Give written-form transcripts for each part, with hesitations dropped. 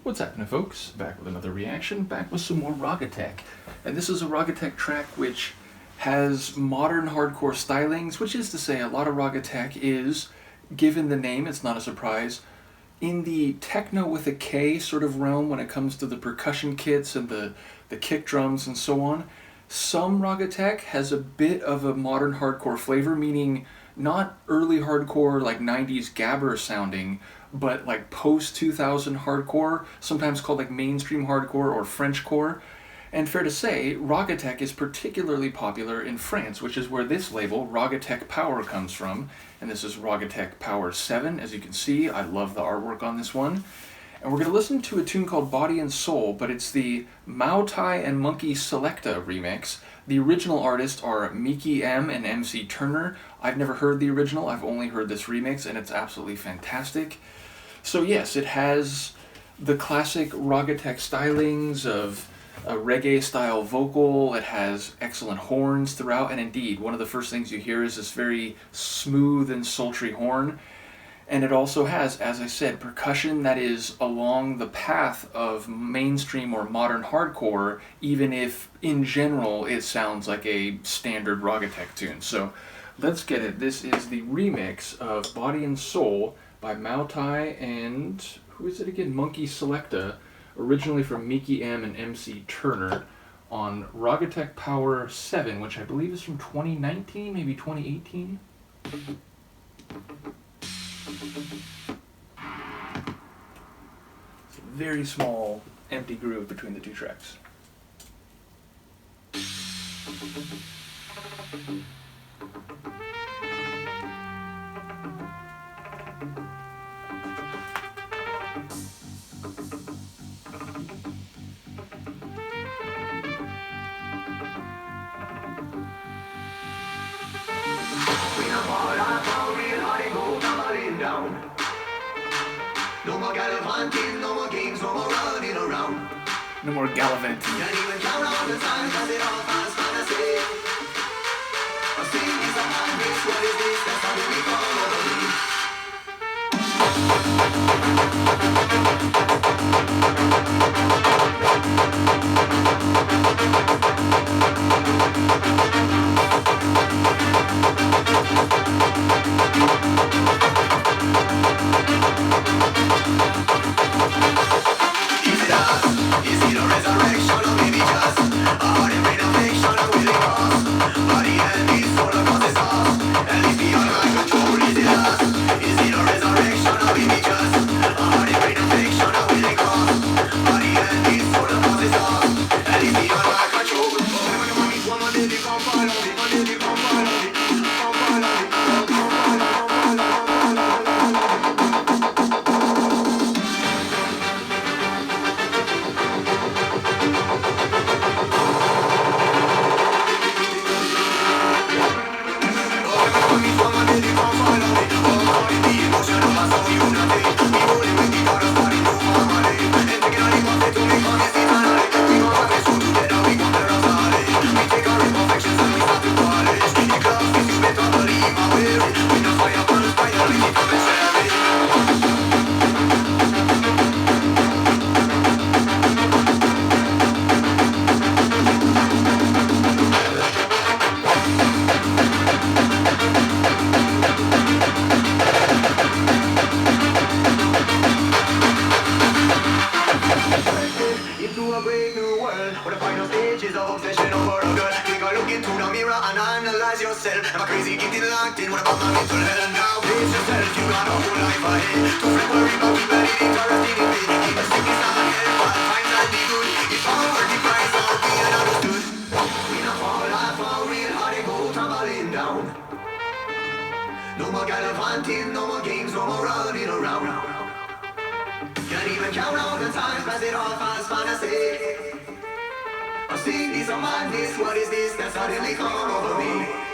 What's happening, folks? Back with another reaction, back with some more Raggatek. And this is a Raggatek track which has modern hardcore stylings, which is to say a lot of Raggatek is, given the name, it's not a surprise, in the techno with a K sort of realm when it comes to the percussion kits and the kick drums and so on. Some Raggatek has a bit of a modern hardcore flavor, meaning not early hardcore like 90s gabber sounding, but like post-2000 hardcore, sometimes called like mainstream hardcore or Frenchcore. And fair to say, Raggatek is particularly popular in France, which is where this label, Raggatek Power, comes from. And this is Raggatek Power 7, as you can see. I love the artwork on this one. And we're going to listen to a tune called Body and Soul, but it's the Maotai and Monkey Selektah remix. The original artists are MikkiM and MC Turner. I've never heard the original, I've only heard this remix, and it's absolutely fantastic. So yes, it has the classic Raggatek stylings of a reggae-style vocal, it has excellent horns throughout, and indeed, one of the first things you hear is this very smooth and sultry horn. And it also has, as I said, percussion that is along the path of mainstream or modern hardcore, even if, in general, it sounds like a standard Raggatek tune. So, let's get it. This is the remix of Body and Soul by Maotai and, who is it again? Monkey Selektah, originally from MikkiM and MC Turner, on Raggatek Power 7, which I believe is from 2019, maybe 2018? It's a very small, empty groove between the two tracks. No more gallivanting, no more games, no more running around. No more gallivanting. Can't even count all the time, cause it all fast fantasy. A thing is a madness, what is this? That's how we call over me. Am I crazy, getting locked in? What about my mental health now? Pace yourself, you got a whole life ahead. Don't fret, worry about me, but it ain't interested in me. Keep the sickness on my head, but times I'll be good. If I were the price, I'll be understood. We not fall off, all real hard and go tumbling down. No more gallivanting, no more games, no more running around. Can't even count all the times, pass it off as fantasy. I'm seeing this on madness, what is this that's suddenly come over me?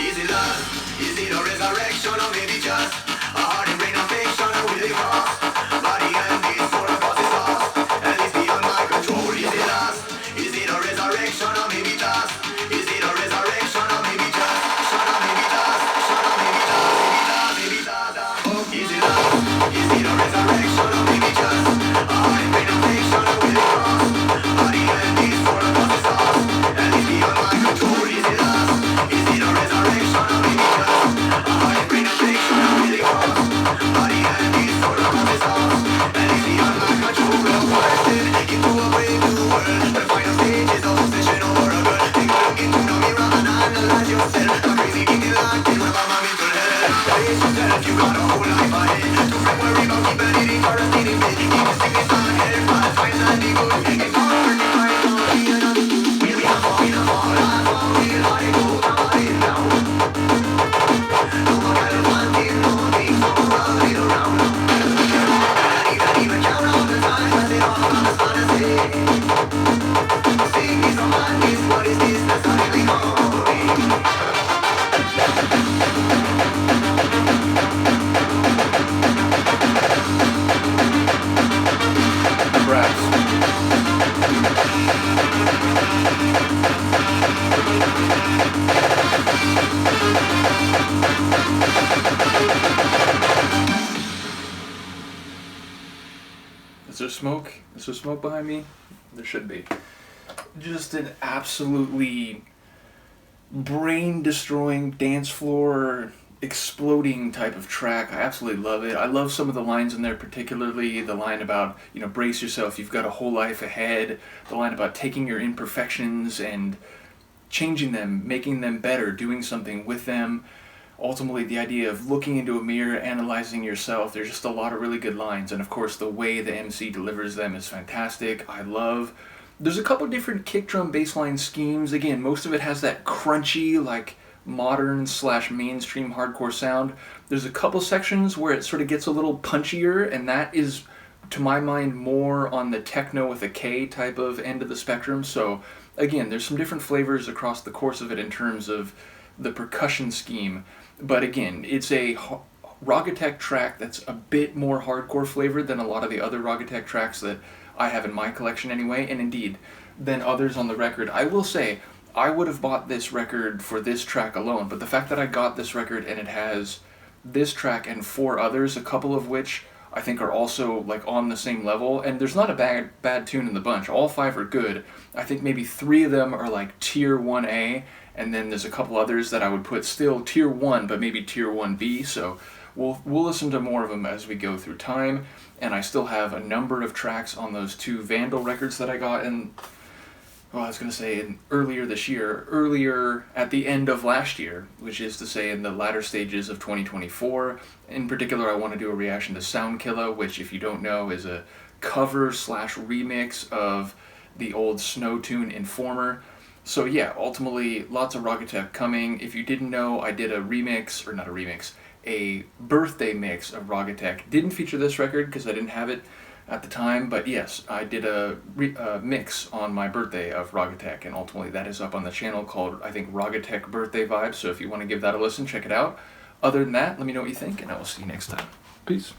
Is it love? Is it a resurrection? Or maybe just a heart and brain affection? Or will it cross? Body and this soul across is lost, and it's beyond my control. Is it lust? Is it a resurrection? Or maybe just? Is it a resurrection? Or maybe just? Shut up, maybe just. Shut up, maybe just. Maybe just, maybe just. Is it love? Is it a resurrection? Or maybe just a heart The brass. Is there smoke? Is there smoke behind me? There should be. Just an absolutely brain-destroying, dance floor exploding type of track. I absolutely love it. I love some of the lines in there, particularly the line about, brace yourself, you've got a whole life ahead. The line about taking your imperfections and changing them, making them better, doing something with them. Ultimately, the idea of looking into a mirror, analyzing yourself. There's just a lot of really good lines, and of course the way the MC delivers them is fantastic. There's a couple different kick drum bass line schemes. Again, most of it has that crunchy, like modern/mainstream hardcore sound. There's a couple sections where it sort of gets a little punchier, and that is, to my mind, more on the techno with a K type of end of the spectrum. So again, there's some different flavors across the course of it in terms of the percussion scheme. But again, it's a Raggatek track that's a bit more hardcore flavored than a lot of the other Raggatek tracks that I have in my collection anyway, and indeed, than others on the record. I will say, I would have bought this record for this track alone, but the fact that I got this record and it has this track and 4 others, a couple of which I think are also like on the same level, and there's not a bad tune in the bunch. All 5 are good. I think maybe 3 of them are like tier 1A, and then there's a couple others that I would put still tier 1, but maybe tier 1B, so we'll listen to more of them as we go through time, and I still have a number of tracks on those 2 Vandal records that I got earlier this year, earlier at the end of last year, which is to say in the latter stages of 2024. In particular, I want to do a reaction to Soundkilla, which, if you don't know, is a cover/remix of the old Snow tune Informer. So yeah, ultimately, lots of Raggatek coming. If you didn't know, I did a birthday mix of Raggatek. Didn't feature this record because I didn't have it at the time, but yes, I did a mix on my birthday of Raggatek, and ultimately that is up on the channel called, I think, Raggatek Birthday Vibes, so if you want to give that a listen, check it out. Other than that, let me know what you think, and I will see you next time. Peace.